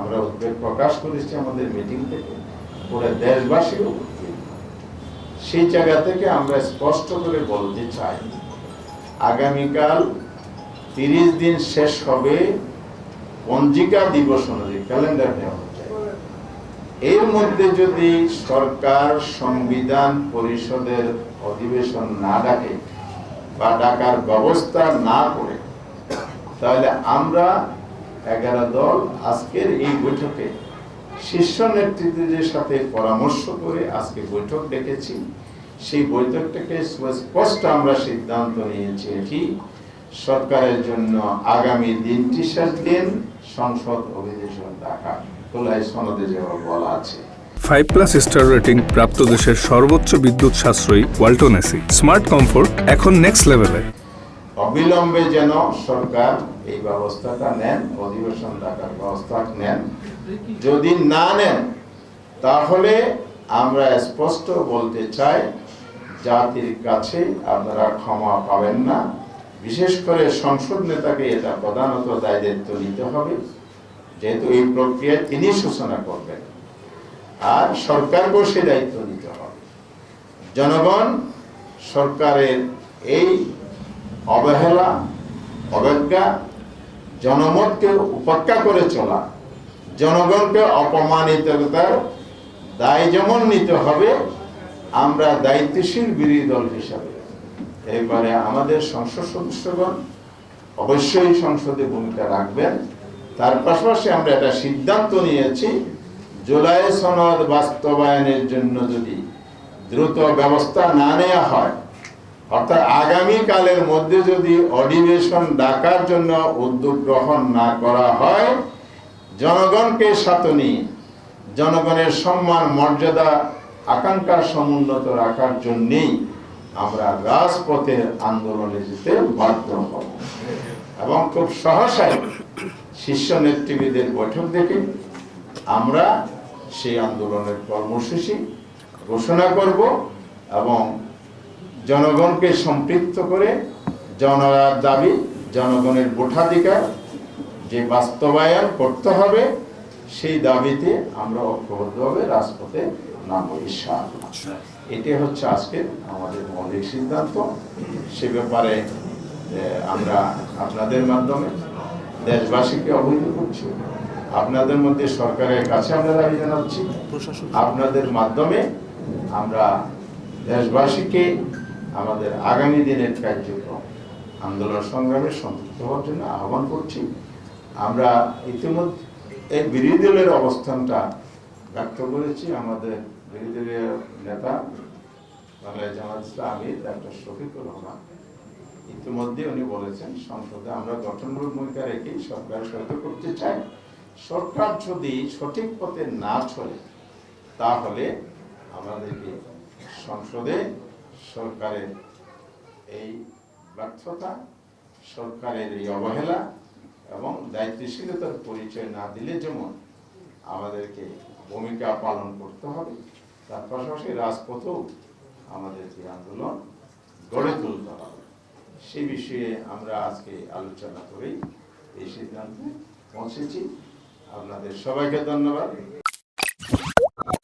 আমরা উদ্বেগ প্রকাশ করেছি আমাদের মিটিং থেকে, পুরো দেশবাসীও সেই জায়গা থেকে আমরা স্পষ্ট করে বলতে চাই, আগামীকাল 30 দিন শেষ হবে পঞ্জিকা দিবস অনুযায়ী, ক্যালেন্ডার নেওয়া হচ্ছে। এর মধ্যে যদি সরকার সংবিধান পরিষদের অধিবেশন না ডাকে বা ডাকার ব্যবস্থা না করে, তাহলে আমরা 11 দল আজকের এই বৈঠকে শীর্ষ নেতৃত্বের সাথে পরামর্শ করে আজকে বৈঠক ডেকেছি। সেই বৈঠকটাকে স্পষ্ট আমরা সিদ্ধান্ত নিয়েছি কি সরকারের জন্য আগামী দিনটি শেষ দিন সংসদ অধিবেশন ডাকা, তোলায় সনদে যেভাবে বলা আছে। 5+ স্টার রেটিং প্রাপ্ত দেশের সর্বোচ্চ বিদ্যুৎ সাশ্রয়ী ওয়ালটন এসি স্মার্ট কমফোর্ট এখন নেক্সট লেভেলে। অবিলম্বে যেন সরকার এই ব্যবস্থাটা নেন, অধিবেশন ডাকার ব্যবস্থা নেন। যদি না নেন তাহলে আমরা স্পষ্ট বলতে চাই, জাতির কাছে আপনারা ক্ষমা পাবেন না। বিশেষ করে সংসদ নেতাকে এটা প্রধানত দায়িত্ব নিতে হবে, যেহেতু এই প্রক্রিয়া তিনি সূচনা করবেন, আর সরকারকেও সে দায়িত্ব নিতে হবে। জনগণ সরকারের এই অবহেলা, অবজ্ঞা, জনমতকে উপেক্ষা করে চলা, জনগণকে অপমানিততার দায় যেমন নিতে হবে, আমরা দায়িত্বশীল বিরোধী দল হিসাবে এবারে আমাদের সংসদ সদস্যগণ অবশ্যই সংসদে ভূমিকা রাখবেন। তার পাশাপাশি আমরা একটা সিদ্ধান্ত নিয়েছি, জুলাই সনদ বাস্তবায়নের জন্য যদি দ্রুত ব্যবস্থা না নেওয়া হয়, অর্থাৎ আগামীকালের মধ্যে যদি অধিবেশন ডাকার জন্য উদ্যোগ গ্রহণ না করা হয়, জনগণকে সাথে নিয়ে জনগণের সম্মান, মর্যাদা, আকাঙ্ক্ষা সমুন্নত রাখার জন্যেই আমরা রাজপথের আন্দোলনে যেতে বাধ্য হব। এবং খুব সহসাই শীর্ষ নেতৃবৃন্দের বৈঠক দেখে আমরা সেই আন্দোলনের কর্মসূচি ঘোষণা করব এবং জনগণকে সম্পৃক্ত করে জনগণের দাবি, জনগণের ভোটাধিকার যে বাস্তবায়ন করতে হবে, সেই দাবিতে আমরা ঐক্যবদ্ধভাবে রাজপথে নামব ইনশাআল্লাহ। এটাই হচ্ছে আজকে আমাদের মৌলিক সিদ্ধান্ত। সে ব্যাপারে আমরা আপনাদের মাধ্যমে দেশবাসীকে অবহিত করছি, আপনাদের মধ্যে সরকারের কাছে আমরা দাবি জানাচ্ছি, আপনাদের মাধ্যমে আমরা দেশবাসীকে আমাদের আগামী দিনের কার্যক্রম আন্দোলন সংগ্রামে সম্পৃক্ত হওয়ার জন্য আহ্বান করছি। আমরা ইতিমধ্যে এই বিরোধী দলের অবস্থানটা ব্যক্ত করেছি। আমাদের বিরোধী দলের নেতা বাংলাদেশ জামাত ইসলামী ডক্টর শফিকুর রহমান ইতিমধ্যে উনি বলেছেন, সংসদে আমরা গঠনমূলক ভূমিকা রেখে সরকার সহায়তা করতে চাই। সরকার যদি সঠিক পথে না চলে তাহলে আমাদেরকে সংসদে সরকারের এই ব্যর্থতা, সরকারের এই অবহেলা এবং দায়িত্বশীলতার পরিচয় না দিলে যেমন আমাদেরকে ভূমিকা পালন করতে হবে, তার পাশাপাশি রাজপথেও আমাদেরকে আন্দোলন গড়ে তুলতে হবে। সে বিষয়ে আমরা আজকে আলোচনা করেই এই সিদ্ধান্তে পৌঁছেছি। আপনাদের সবাইকে ধন্যবাদ।